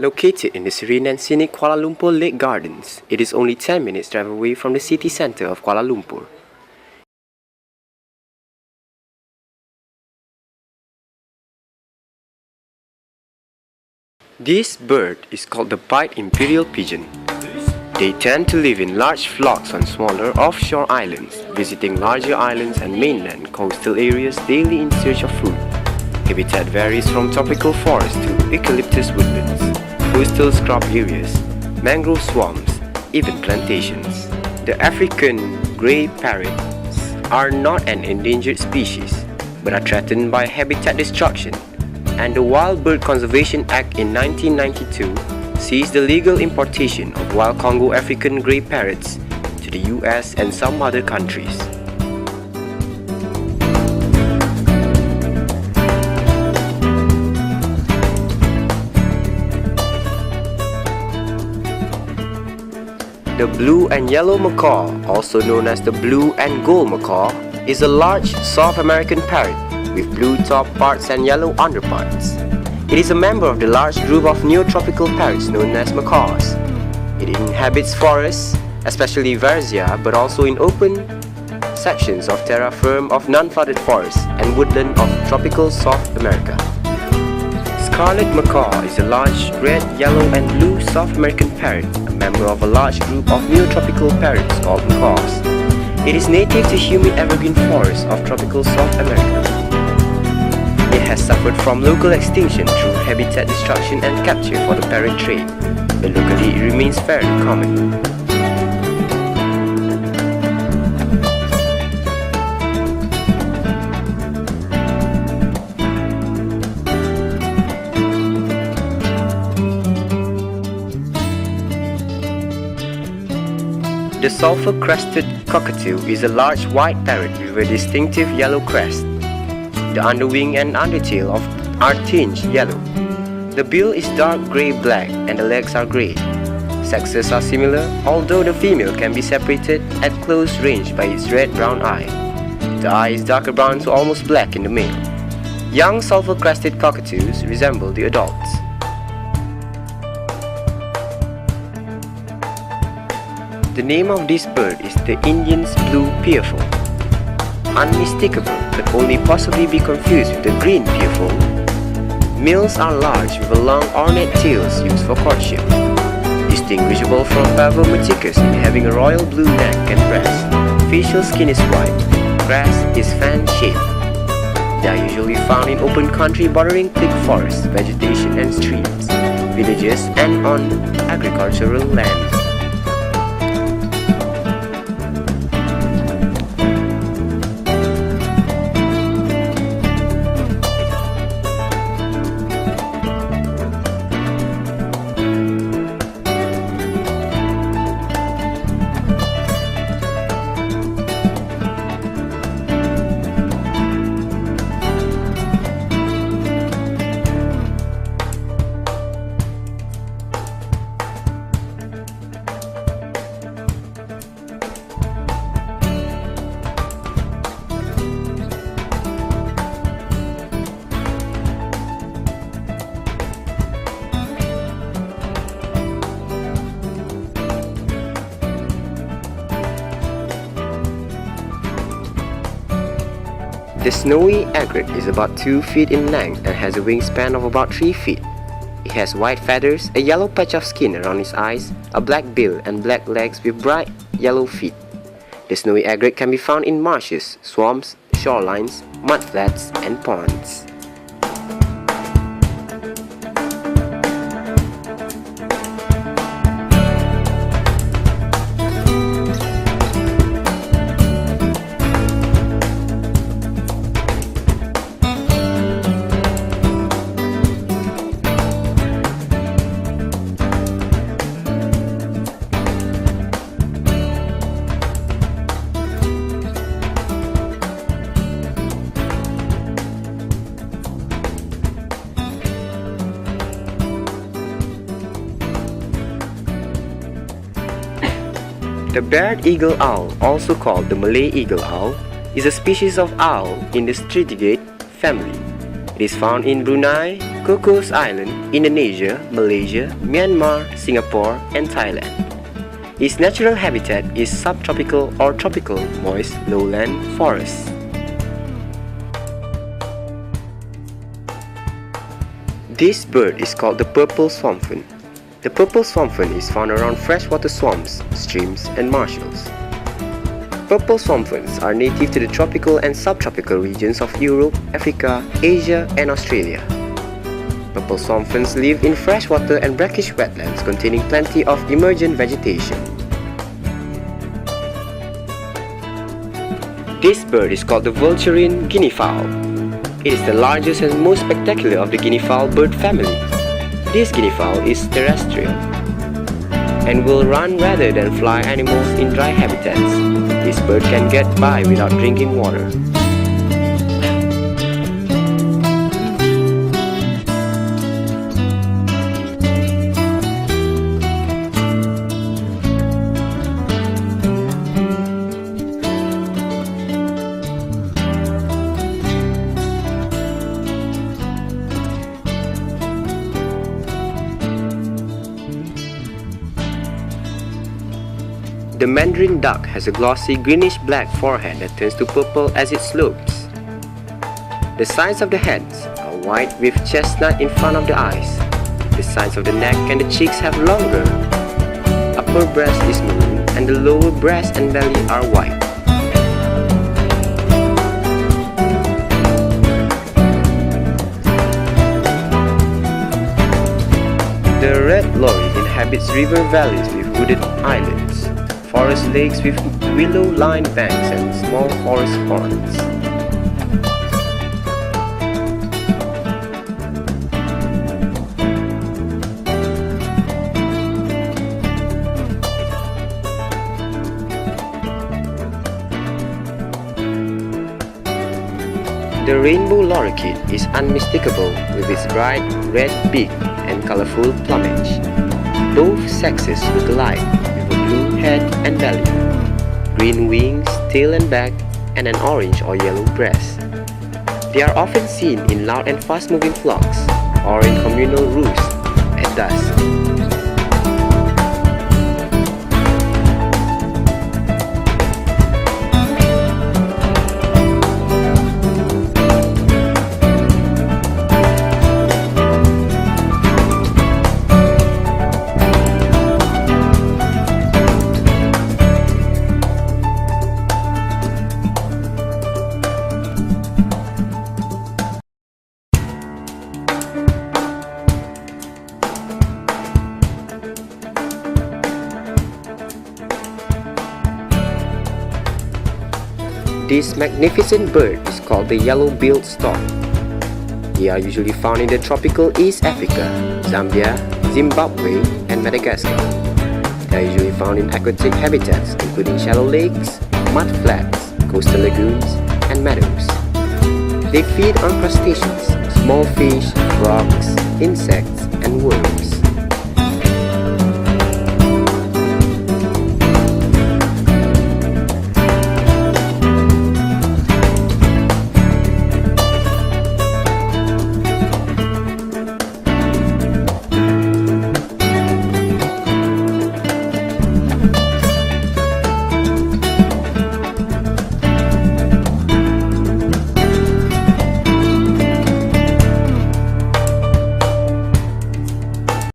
Located in the serene and scenic Kuala Lumpur Lake Gardens, it is only 10 minutes drive away from the city centre of Kuala Lumpur. This bird is called the pied imperial pigeon. They tend to live in large flocks on smaller offshore islands, visiting larger islands and mainland coastal areas daily in search of food. Habitat varies from tropical forests to eucalyptus woodlands, coastal scrub areas, mangrove swamps, even plantations. The African grey parrots are not an endangered species, but are threatened by habitat destruction, and the Wild Bird Conservation Act in 1992 seized the legal importation of wild Congo African grey parrots to the US and some other countries. The blue and yellow macaw, also known as the blue and gold macaw, is a large South American parrot with blue top parts and yellow underparts. It is a member of the large group of neotropical parrots known as macaws. It inhabits forests, especially varzea, but also in open sections of terra firma of non-flooded forests and woodland of tropical South America. Scarlet macaw is a large red, yellow and blue South American parrot, a member of a large group of neotropical parrots called macaws. It is native to humid evergreen forests of tropical South America. It has suffered from local extinction through habitat destruction and capture for the parrot trade, but locally it remains fairly common. The sulfur-crested cockatoo is a large white parrot with a distinctive yellow crest. The underwing and undertail are tinged yellow. The bill is dark grey-black and the legs are grey. Sexes are similar, although the female can be separated at close range by its red-brown eye. The eye is darker brown to almost black in the male. Young sulfur-crested cockatoos resemble the adults. The name of this bird is the Indian's blue peafowl. Unmistakable, but only possibly be confused with the green peafowl. Males are large with a long ornate tails used for courtship. Distinguishable from Pavomaticus in having a royal blue neck and breast. Facial skin is white. Crest is fan-shaped. They are usually found in open country bordering thick forests, vegetation and streams, villages and on agricultural land. The snowy egret is about 2 feet in length and has a wingspan of about 3 feet. It has white feathers, a yellow patch of skin around its eyes, a black bill and black legs with bright yellow feet. The snowy egret can be found in marshes, swamps, shorelines, mudflats and ponds. The barred eagle owl, also called the Malay eagle owl, is a species of owl in the Stridygate family. It is found in Brunei, Cocos Island, Indonesia, Malaysia, Myanmar, Singapore, and Thailand. Its natural habitat is subtropical or tropical moist lowland forests. This bird is called the purple swamphen. The purple swamphen is found around freshwater swamps, streams, and marshes. Purple swamphens are native to the tropical and subtropical regions of Europe, Africa, Asia, and Australia. Purple swamphens live in freshwater and brackish wetlands containing plenty of emergent vegetation. This bird is called the vulturine guinea fowl. It is the largest and most spectacular of the guinea fowl bird family. This guinea fowl is terrestrial and will run rather than fly animals in dry habitats. This bird can get by without drinking water. The mandarin duck has a glossy greenish-black forehead that turns to purple as it slopes. The sides of the heads are white with chestnut in front of the eyes. The sides of the neck and the cheeks have longer. Upper breast is maroon and the lower breast and belly are white. The red lory inhabits river valleys with wooded islands, forest lakes with willow-lined banks and small forest ponds. The rainbow lorikeet is unmistakable with its bright red beak and colorful plumage. Both sexes look alike, with a blue head and belly, green wings, tail and back, and an orange or yellow breast. They are often seen in loud and fast-moving flocks or in communal roosts at dusk. This magnificent bird is called the yellow-billed stork. They are usually found in the tropical East Africa, Zambia, Zimbabwe, and Madagascar. They are usually found in aquatic habitats including shallow lakes, mud flats, coastal lagoons, and meadows. They feed on crustaceans, small fish, frogs, insects, and worms.